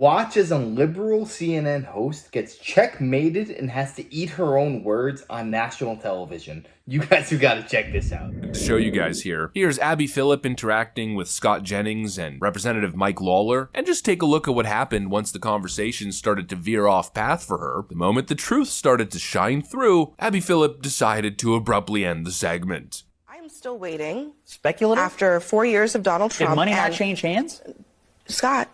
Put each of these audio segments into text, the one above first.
Watch as a liberal CNN host gets checkmated and has to eat her own words on national television. You guys have got to check this out. To show you guys here, here's Abby Phillip interacting with Scott Jennings and Representative Mike Lawler, and just take a look at what happened once the conversation started to veer off path for her. The moment the truth started to shine through, Abby Phillip decided to abruptly end the segment. I am still waiting. Speculative? After 4 years of Donald Trump. Did money not change hands? Scott,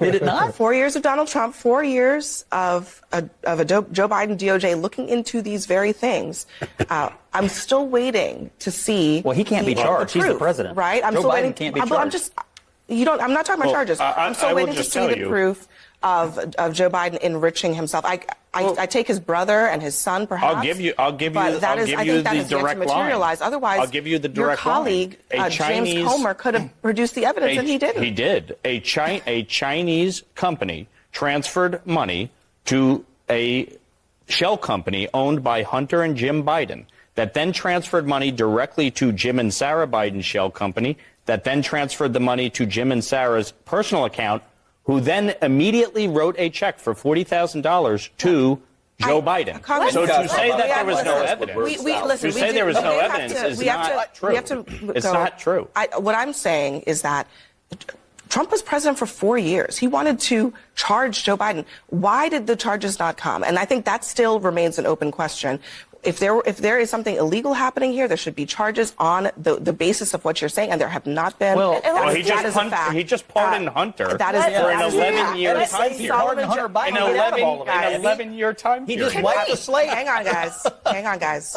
Did it not? 4 years of Donald Trump, 4 years of a Joe Biden DOJ looking into these very things. I'm still waiting to see. Well, he can't be charged. He's the president, right? I'm Joe still Biden waiting. can't be But charged. I'm not talking about charges. I'm still waiting to just see tell the you. proof of Joe Biden enriching himself. I take his brother and his son, perhaps. I'll give you but that is, the I think that is yet to direct materialize. line. Otherwise, I'll give you the your direct colleague, line. James Comer, could have produced the evidence, and he didn't. He did. A Chinese company transferred money to a shell company owned by Hunter and Jim Biden that then transferred money directly to Jim and Sarah Biden's shell company that then transferred the money to Jim and Sarah's personal account, who then immediately wrote a check for $40,000 to Joe Biden. So to say that there was no evidence, to say there was no evidence is not true. It's not true. What I'm saying is that Trump was president for 4 years. He wanted to charge Joe Biden. Why did the charges not come? And I think that still remains an open question. If there is something illegal happening here, there should be charges on the basis of what you're saying, and there have not been. Well, he just pardoned Hunter that is, for an 11-year time He period. pardoned Hunter Biden. In an 11-year time period. He just wiped the slate. Hang on, guys.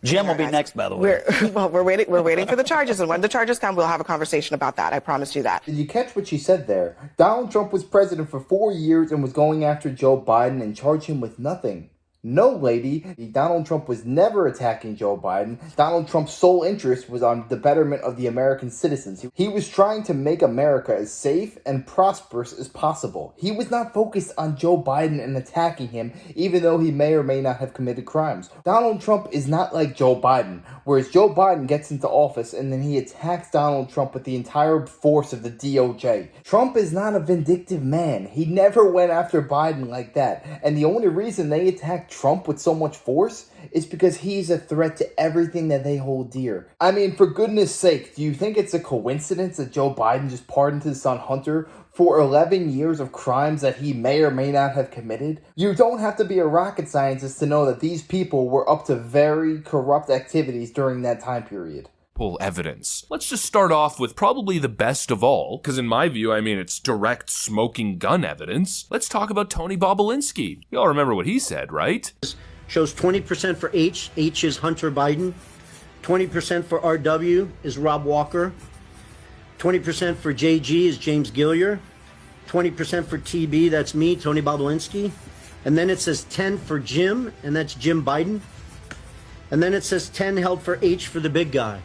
Jim will be next, by the way. We're waiting for the charges, and when the charges come, we'll have a conversation about that. I promise you that. Did you catch what she said there? Donald Trump was president for 4 years and was going after Joe Biden and charged him with nothing. No, lady, Donald Trump was never attacking Joe Biden. Donald Trump's sole interest was on the betterment of the American citizens. He was trying to make America as safe and prosperous as possible. He was not focused on Joe Biden and attacking him, even though he may or may not have committed crimes. Donald Trump is not like Joe Biden, whereas Joe Biden gets into office and then he attacks Donald Trump with the entire force of the DOJ. Trump is not a vindictive man. He never went after Biden like that. And the only reason they attacked Trump with so much force is because he's a threat to everything that they hold dear. I mean, for goodness sake, do you think it's a coincidence that Joe Biden just pardoned his son Hunter for 11 years of crimes that he may or may not have committed? You don't have to be a rocket scientist to know that these people were up to very corrupt activities during that time period. Evidence. Let's just start off with probably the best of all, because in my view, it's direct smoking gun evidence. Let's talk about Tony Bobulinski. You all remember what he said, right? Shows 20% for H. H is Hunter Biden. 20% for RW is Rob Walker. 20% for JG is James Gilliar. 20% for TB, that's me, Tony Bobulinski. And then it says 10 for Jim, and that's Jim Biden. And then it says 10 held for H for the big guy.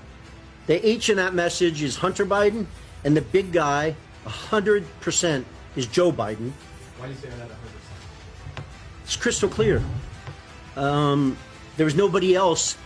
The H in that message is Hunter Biden, and the big guy, 100%, is Joe Biden. Why do you say that 100%? It's crystal clear. There was nobody else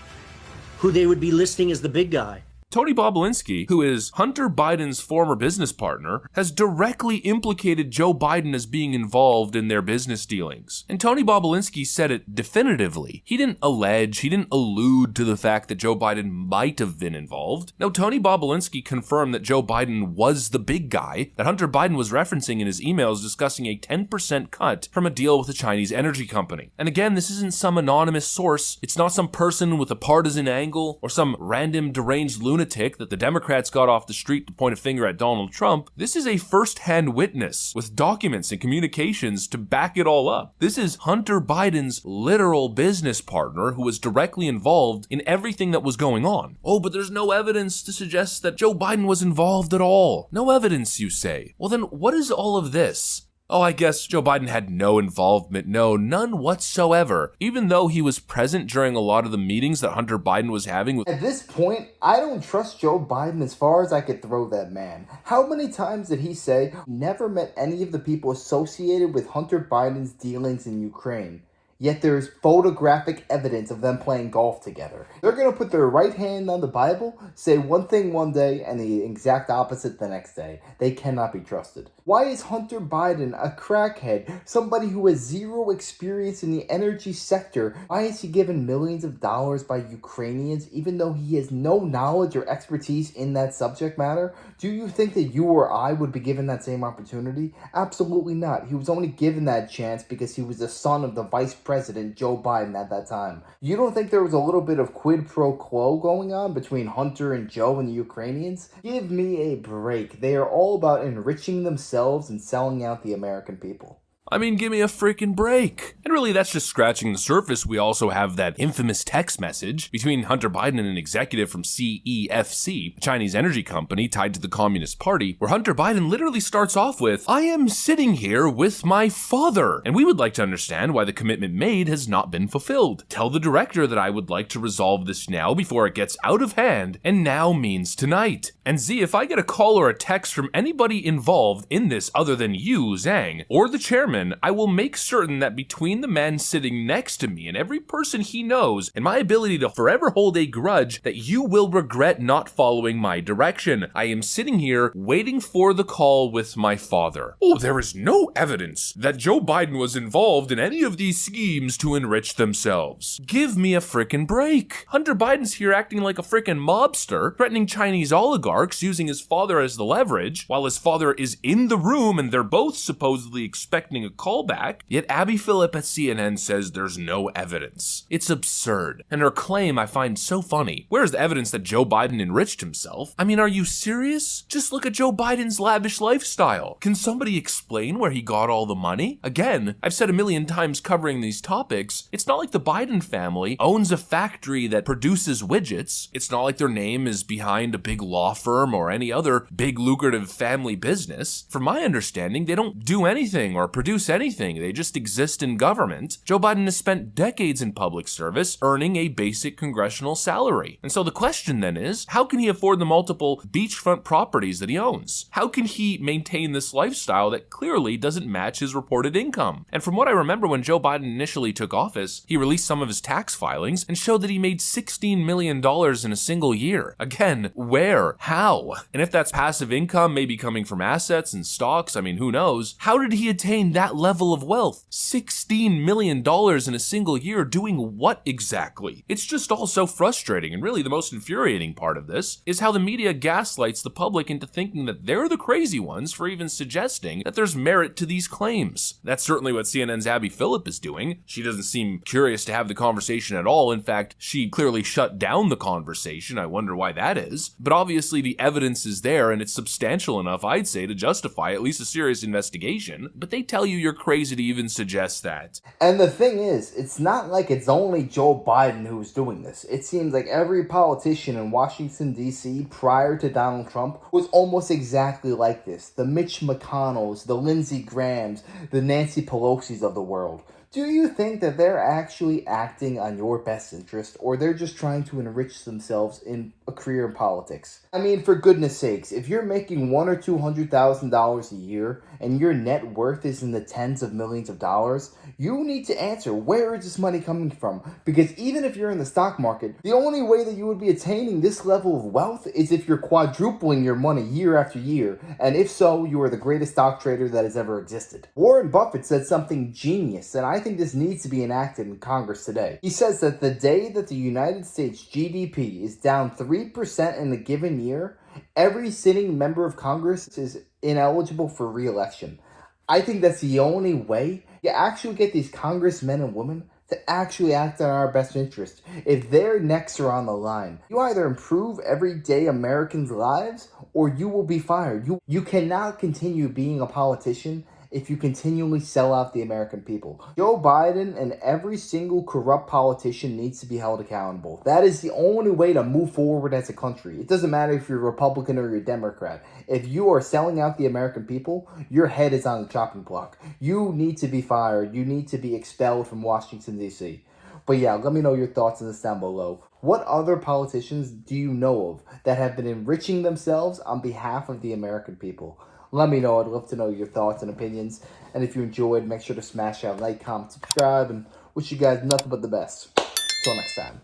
who they would be listing as the big guy. Tony Bobulinski, who is Hunter Biden's former business partner, has directly implicated Joe Biden as being involved in their business dealings. And Tony Bobulinski said it definitively. He didn't allege, he didn't allude to the fact that Joe Biden might have been involved. No, Tony Bobulinski confirmed that Joe Biden was the big guy that Hunter Biden was referencing in his emails discussing a 10% cut from a deal with a Chinese energy company. And again, this isn't some anonymous source. It's not some person with a partisan angle or some random deranged lunatic that the Democrats got off the street to point a finger at Donald Trump. This is a first-hand witness with documents and communications to back it all up. This is Hunter Biden's literal business partner who was directly involved in everything that was going on. Oh, but there's no evidence to suggest that Joe Biden was involved at all. No evidence, you say. Well then, what is all of this? Oh, I guess Joe Biden had no involvement. No, none whatsoever. Even though he was present during a lot of the meetings that Hunter Biden was having with... At this point, I don't trust Joe Biden as far as I could throw that man. How many times did he say he never met any of the people associated with Hunter Biden's dealings in Ukraine? Yet there's photographic evidence of them playing golf together. They're going to put their right hand on the Bible, say one thing one day, and the exact opposite the next day. They cannot be trusted. Why is Hunter Biden a crackhead, somebody who has zero experience in the energy sector? Why is he given millions of dollars by Ukrainians, even though he has no knowledge or expertise in that subject matter? Do you think that you or I would be given that same opportunity? Absolutely not. He was only given that chance because he was the son of the Vice President Joe Biden at that time. You don't think there was a little bit of quid pro quo going on between Hunter and Joe and the Ukrainians? Give me a break. They are all about enriching themselves and selling out the American people. I mean, give me a freaking break. And really, that's just scratching the surface. We also have that infamous text message between Hunter Biden and an executive from CEFC, a Chinese energy company tied to the Communist Party, where Hunter Biden literally starts off with, "I am sitting here with my father, and we would like to understand why the commitment made has not been fulfilled. Tell the director that I would like to resolve this now before it gets out of hand, and now means tonight." And Z, if I get a call or a text from anybody involved in this other than you, Zhang, or the chairman, I will make certain that between the man sitting next to me and every person he knows, and my ability to forever hold a grudge, that you will regret not following my direction. I am sitting here waiting for the call with my father. Oh, there is no evidence that Joe Biden was involved in any of these schemes to enrich themselves. Give me a frickin' break. Hunter Biden's here acting like a frickin' mobster, threatening Chinese oligarchs using his father as the leverage, while his father is in the room and they're both supposedly expecting a callback, yet Abby Phillip at CNN says there's no evidence. It's absurd, and her claim I find so funny. Where's the evidence that Joe Biden enriched himself? I mean, are you serious? Just look at Joe Biden's lavish lifestyle. Can somebody explain where he got all the money? Again, I've said a million times covering these topics, it's not like the Biden family owns a factory that produces widgets. It's not like their name is behind a big law firm or any other big lucrative family business. From my understanding, they don't do anything or produce anything. They just exist in government. Joe Biden has spent decades in public service earning a basic congressional salary. And so the question then is, how can he afford the multiple beachfront properties that he owns? How can he maintain this lifestyle that clearly doesn't match his reported income? And from what I remember, when Joe Biden initially took office, he released some of his tax filings and showed that he made $16 million in a single year. Again, where? How? And if that's passive income, maybe coming from assets and stocks, I mean, who knows? How did he attain that level of wealth? $16 million in a single year, doing what exactly? It's just all so frustrating, and really the most infuriating part of this is how the media gaslights the public into thinking that they're the crazy ones for even suggesting that there's merit to these claims. That's certainly what CNN's Abby Phillip is doing. She doesn't seem curious to have the conversation at all. In fact, she clearly shut down the conversation. I wonder why that is. But obviously the evidence is there, and it's substantial enough, I'd say, to justify at least a serious investigation. But they tell you you're crazy to even suggest that. And the thing is, it's not like it's only Joe Biden who's doing this. It seems like every politician in Washington, D.C. prior to Donald Trump was almost exactly like this. The Mitch McConnells, the Lindsey Grahams, the Nancy Pelosi's of the world. Do you think that they're actually acting on your best interest, or they're just trying to enrich themselves in a career in politics? I mean, for goodness sakes, if you're making $100,000 or $200,000 a year and your net worth is in the tens of millions of dollars, you need to answer, where is this money coming from? Because even if you're in the stock market, the only way that you would be attaining this level of wealth is if you're quadrupling your money year after year, and if so, you are the greatest stock trader that has ever existed. Warren Buffett said something genius, and I think this needs to be enacted in Congress today. He says that the day that the United States GDP is down 3% in a given year, every sitting member of Congress is ineligible for re-election. I think that's the only way you actually get these congressmen and women to actually act in our best interest. If their necks are on the line, you either improve everyday Americans' lives or you will be fired. You cannot continue being a politician if you continually sell out the American people. Joe Biden and every single corrupt politician needs to be held accountable. That is the only way to move forward as a country. It doesn't matter if you're Republican or you're Democrat. If you are selling out the American people, your head is on the chopping block. You need to be fired. You need to be expelled from Washington, D.C. But yeah, let me know your thoughts on this down below. What other politicians do you know of that have been enriching themselves on behalf of the American people? Let me know. I'd love to know your thoughts and opinions. And if you enjoyed, make sure to smash that like, comment, subscribe, and Wish you guys nothing but the best. Till next time.